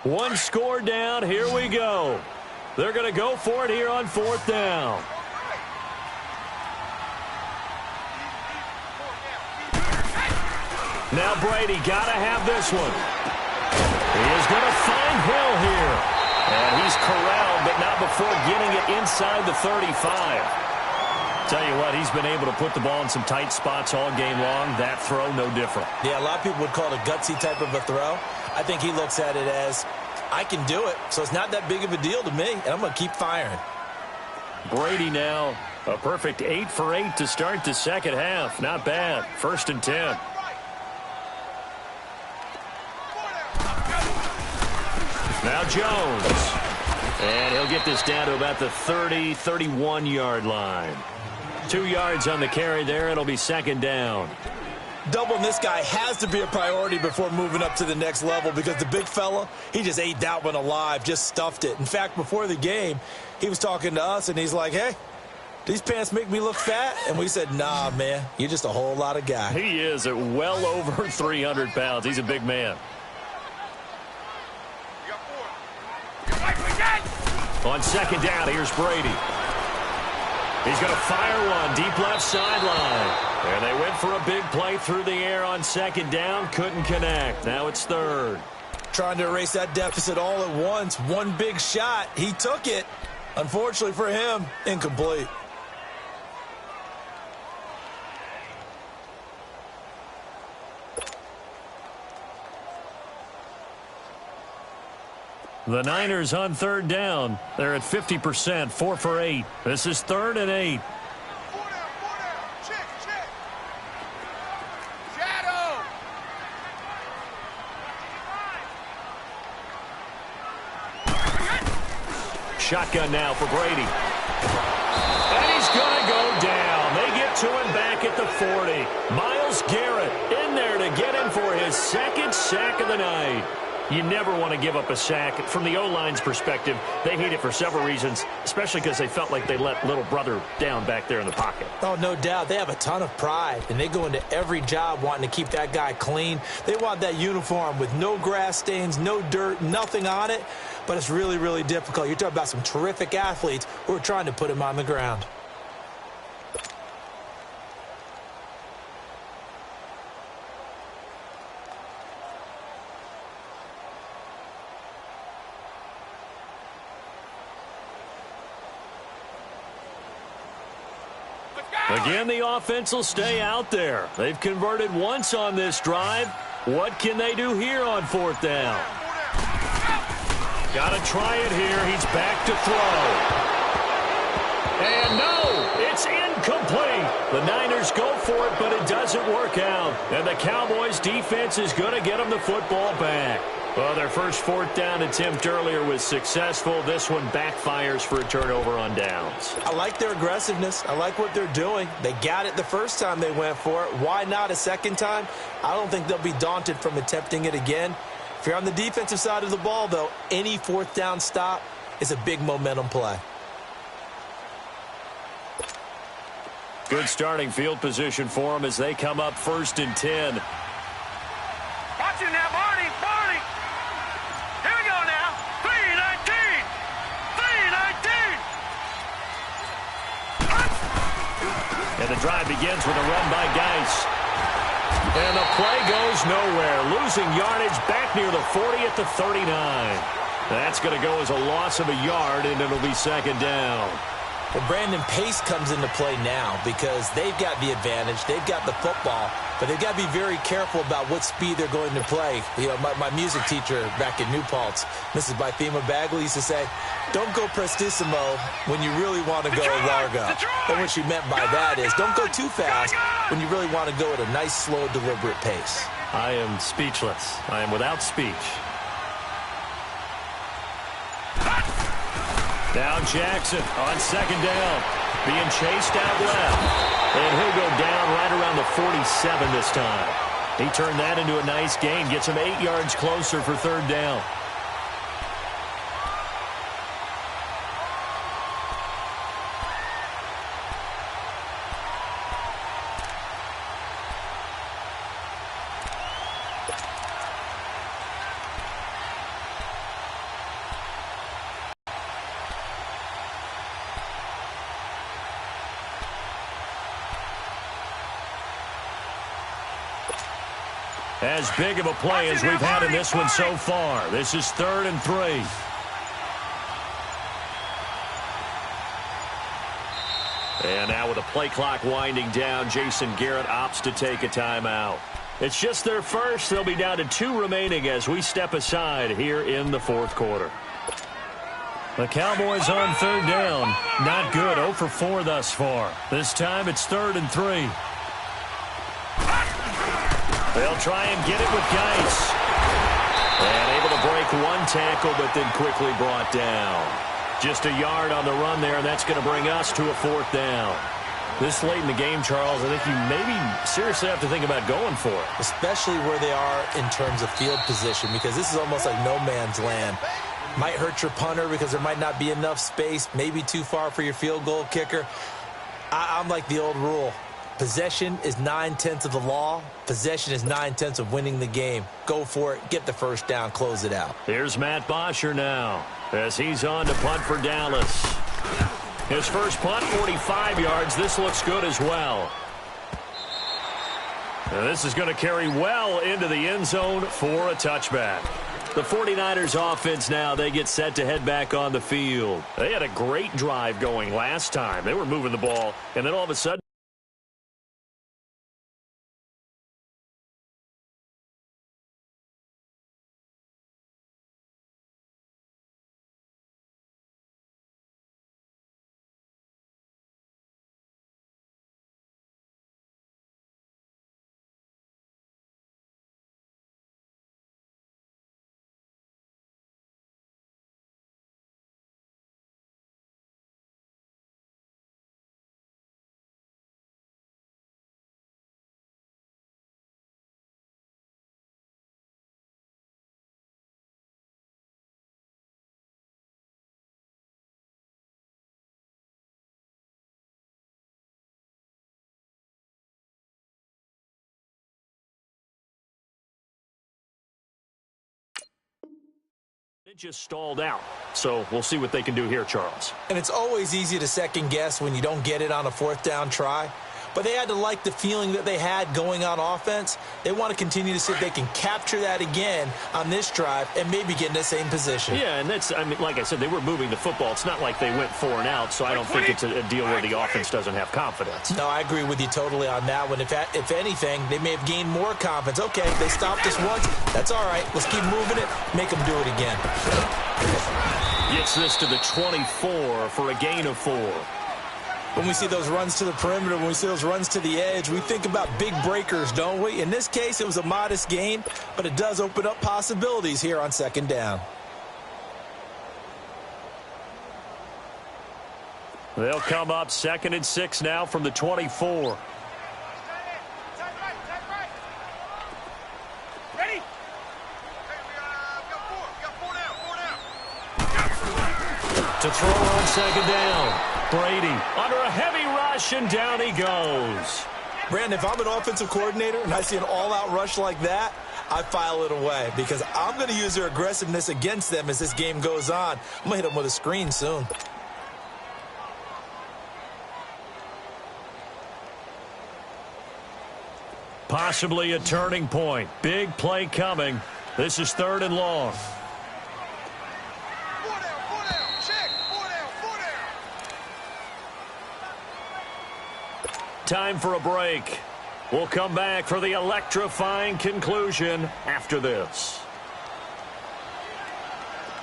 One score down. Here we go. They're going to go for it here on 4th down. Now Brady got to have this one. He is going to find Hill here. And he's corralled, but not before getting it inside the 35. Tell you what, he's been able to put the ball in some tight spots all game long. That throw, no different. Yeah, a lot of people would call it a gutsy type of a throw. I think he looks at it as, I can do it, so it's not that big of a deal to me, and I'm going to keep firing. Brady now, a perfect 8 for 8 to start the second half. Not bad. 1st and 10. Now Jones. And he'll get this down to about the 30, 31-yard line. 2 yards on the carry there. It'll be 2nd down. Doubling this guy has to be a priority before moving up to the next level because the big fella, he just ate that one alive, just stuffed it. In fact, before the game, he was talking to us, and he's like, hey, these pants make me look fat? And we said, nah, man, you're just a whole lot of guy. He is at well over 300 pounds. He's a big man. On 2nd down, here's Brady. He's going to fire one deep left sideline. And they went for a big play through the air on 2nd down. Couldn't connect. Now it's 3rd. Trying to erase that deficit all at once. One big shot. He took it. Unfortunately for him, incomplete. The Niners on 3rd down. They're at 50%, 4 for 8. This is 3rd and 8. 4 down. Check. Shadow. Shotgun now for Brady. And he's going to go down. They get to him back at the 40. Myles Garrett in there to get him for his 2nd sack of the night. You never want to give up a sack. From the O-line's perspective, they hate it for several reasons, especially because they felt like they let little brother down back there in the pocket. Oh, no doubt. They have a ton of pride, and they go into every job wanting to keep that guy clean. They want that uniform with no grass stains, no dirt, nothing on it, but it's really, really difficult. You're talking about some terrific athletes who are trying to put him on the ground. Again, the offense will stay out there. They've converted once on this drive. What can they do here on 4th down? Got to try it here. He's back to throw. And no, it's incomplete. The Niners go for it, but it doesn't work out. And the Cowboys' defense is going to get them the football back. Well, their first 4th down attempt earlier was successful. This one backfires for a turnover on downs. I like their aggressiveness. I like what they're doing. They got it the first time they went for it. Why not a second time? I don't think they'll be daunted from attempting it again. If you're on the defensive side of the ball, though, any 4th down stop is a big momentum play. Good starting field position for them as they come up 1st and 10. Watch it now, Barney. Here we go now. 3-19. And the drive begins with a run by Geis. And the play goes nowhere. Losing yardage back near the 40 at the 39. That's going to go as a loss of a yard, and it'll be 2nd down. Well, Brandon, pace comes into play now because they've got the advantage. They've got the football, but they've got to be very careful about what speed they're going to play. You know, my music teacher back in New Paltz, Mrs. Bythema Bagley, used to say, don't go prestissimo when you really want to go largo. And what she meant by that is don't go too fast when you really want to go at a nice, slow, deliberate pace. I am speechless. I am without speech. Now Jackson on second down. Being chased out left. And he'll go down right around the 47 this time. He turned that into a nice gain. Gets him 8 yards closer for third down. As big of a play as we've had in this one so far. This is 3rd and 3. And now with the play clock winding down, Jason Garrett opts to take a timeout. It's just their first. They'll be down to 2 remaining as we step aside here in the 4th quarter. The Cowboys on 3rd down. Not good. 0 for 4 thus far. This time it's 3rd and 3. They'll try and get it with Geis. And able to break one tackle, but then quickly brought down. Just a yard on the run there, and that's going to bring us to a 4th down. This late in the game, Charles, I think you maybe seriously have to think about going for it. Especially where they are in terms of field position, because this is almost like no man's land. Might hurt your punter because there might not be enough space, maybe too far for your field goal kicker. I'm like the old rule. Possession is 9/10 of the law. Possession is 9/10 of winning the game. Go for it. Get the first down. Close it out. Here's Matt Bosher now as he's on to punt for Dallas. His first punt, 45 yards. This looks good as well. And this is going to carry well into the end zone for a touchback. The 49ers offense now, they get set to head back on the field. They had a great drive going last time. They were moving the ball, and then all of a sudden, it just stalled out. So we'll see what they can do here, Charles. And it's always easy to second guess when you don't get it on a 4th down try. But they had to like the feeling that they had going on offense. They want to continue to see if they can capture that again on this drive and maybe get in the same position. Yeah, and that's, I mean, like I said, they were moving the football. It's not like they went 4 and out, so I don't think it's a deal where the offense doesn't have confidence. No, I agree with you totally on that one. If anything, they may have gained more confidence. Okay, they stopped us once. That's all right. Let's keep moving it. Make them do it again. Gets this to the 24 for a gain of 4. When we see those runs to the perimeter, when we see those runs to the edge, we think about big breakers, don't we? In this case, it was a modest gain, but it does open up possibilities here on 2nd down. They'll come up 2nd and 6 now from the 24. Ready? To throw on 2nd down. Brady under a heavy rush, and down he goes. Brandon, if I'm an offensive coordinator and I see an all-out rush like that, I file it away because I'm going to use their aggressiveness against them as this game goes on. I'm going to hit them with a screen soon. Possibly a turning point. Big play coming. This is 3rd and long. Time for a break. We'll come back for the electrifying conclusion after this.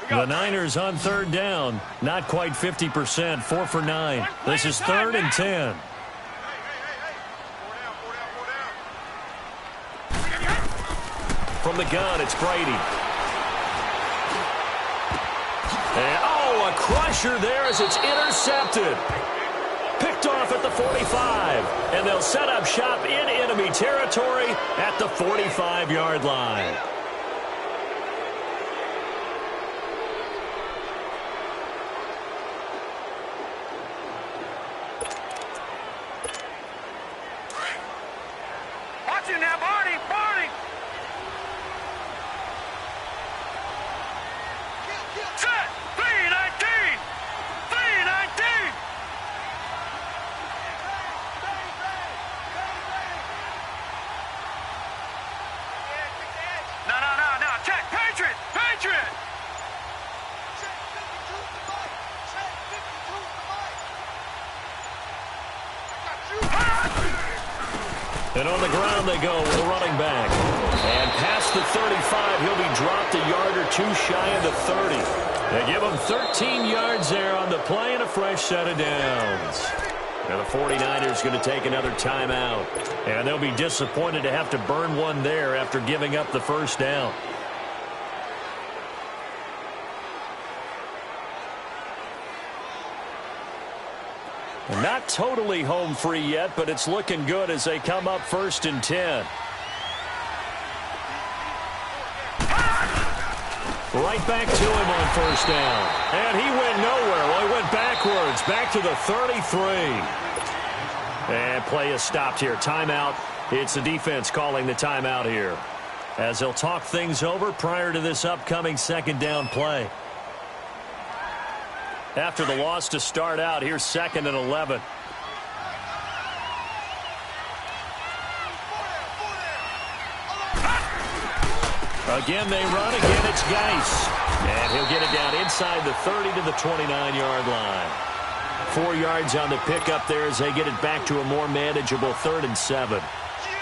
The Niners on 3rd down. Not quite 50%. 4 for 9. This is 3rd and 10. From the gun, it's Brady. And, oh, a crusher there as it's intercepted. Picked off at the 45. And they'll set up shop in enemy territory at the 45-yard line. Watch it now, Barney! Barney! Set! 319! 319! No. Check! Patriot! Patriot! And on the ground they go with a running back. And past the 35, he'll be dropped a yard or two shy of the 30. They give him 13 yards there on the play and a fresh set of downs. Now the 49ers going to take another timeout. And they'll be disappointed to have to burn one there after giving up the first down. Not totally home free yet, but it's looking good as they come up 1st and 10. Right back to him on first down. And he went nowhere. Well, he went backwards, back to the 33. And play is stopped here. Timeout. It's the defense calling the timeout here, as they'll talk things over prior to this upcoming second down play. After the loss to start out, here's 2nd and 11. Again, they run. Again, it's Geis. And he'll get it down inside the 30 to the 29-yard line. 4 yards on the pickup there as they get it back to a more manageable 3rd and 7.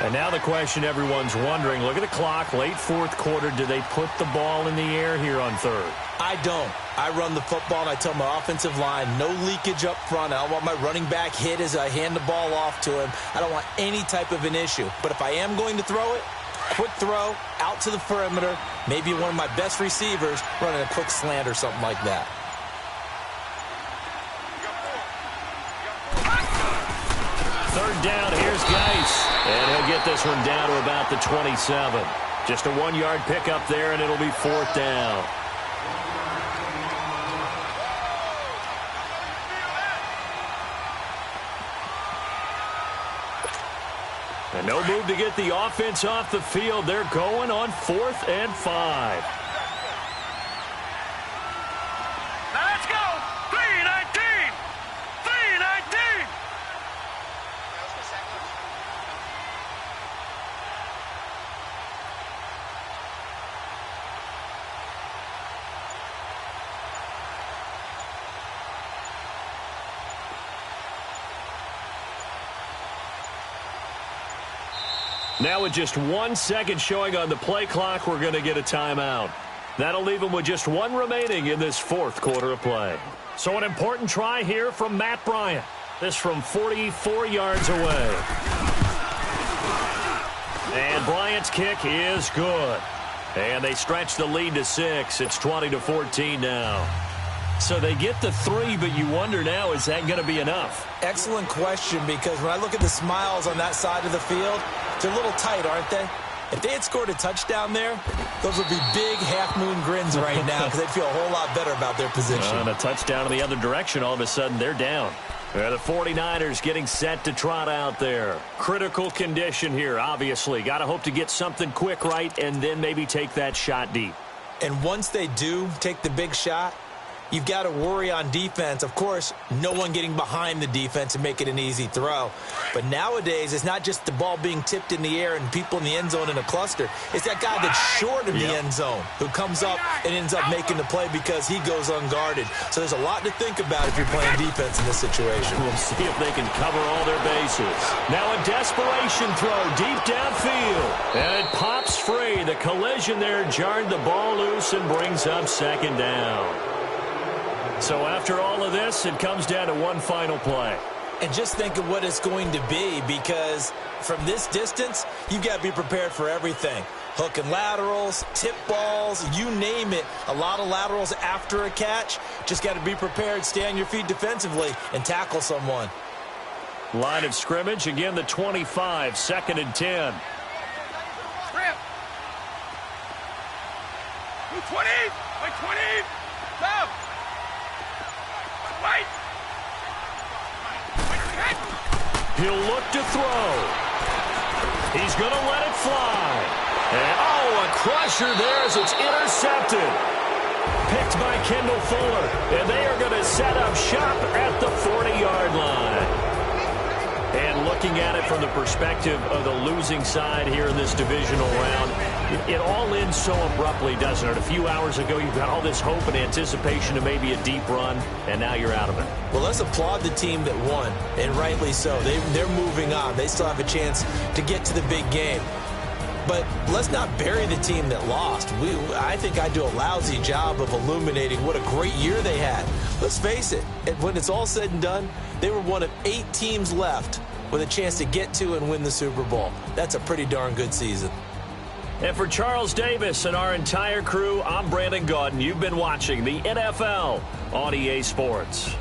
And now the question everyone's wondering, look at the clock, late 4th quarter, do they put the ball in the air here on 3rd? I don't. I run the football, and I tell my offensive line, no leakage up front. I don't want my running back hit as I hand the ball off to him. I don't want any type of an issue. But if I am going to throw it, quick throw, out to the perimeter, maybe one of my best receivers running a quick slant or something like that. Third down, here's Geis. And he'll get this one down to about the 27. Just a 1-yard pickup there, and it'll be 4th down. And no move to get the offense off the field. They're going on 4th and 5. Now let's go! 319! 319! Now with just 1 second showing on the play clock, we're going to get a timeout. That'll leave them with just 1 remaining in this 4th quarter of play. So an important try here from Matt Bryant. This from 44 yards away. And Bryant's kick is good. And they stretch the lead to 6. It's 20-14 now. So they get the 3, but you wonder now, is that going to be enough? Excellent question, because when I look at the smiles on that side of the field, they're a little tight, aren't they? If they had scored a touchdown there, those would be big half-moon grins right now because they'd feel a whole lot better about their position. And a touchdown in the other direction, all of a sudden they're down. The 49ers getting set to trot out there. Critical condition here, obviously. Got to hope to get something quick right and then maybe take that shot deep. And once they do take the big shot, you've got to worry on defense. Of course, no one getting behind the defense and make it an easy throw. But nowadays, it's not just the ball being tipped in the air and people in the end zone in a cluster. It's that guy that's short of the end zone who comes up and ends up making the play because he goes unguarded. So there's a lot to think about if you're playing defense in this situation. We'll see if they can cover all their bases. Now a desperation throw deep downfield. And it pops free. The collision there jarred the ball loose and brings up 2nd down. So after all of this, it comes down to one final play. And just think of what it's going to be, because from this distance, you've got to be prepared for everything. Hook and laterals, tip balls, you name it. A lot of laterals after a catch. Just got to be prepared, stay on your feet defensively, and tackle someone. Line of scrimmage, again the 25, 2nd and 10. Grip. 20. Wait, 20. Go. Wait. He'll look to throw. He's going to let it fly. And, oh, a crusher there as it's intercepted. Picked by Kendall Fuller. And they are going to set up shop at the 40-yard line. And looking at it from the perspective of the losing side here in this divisional round, it all ends so abruptly, doesn't it? A few hours ago, you've got all this hope and anticipation of maybe a deep run, and now you're out of it. Well, let's applaud the team that won, and rightly so. They're moving on. They still have a chance to get to the big game. But let's not bury the team that lost. I think I do a lousy job of illuminating what a great year they had. Let's face it, when it's all said and done, they were one of 8 teams left with a chance to get to and win the Super Bowl. That's a pretty darn good season. And for Charles Davis and our entire crew, I'm Brandon Gaudin. You've been watching the NFL on EA Sports.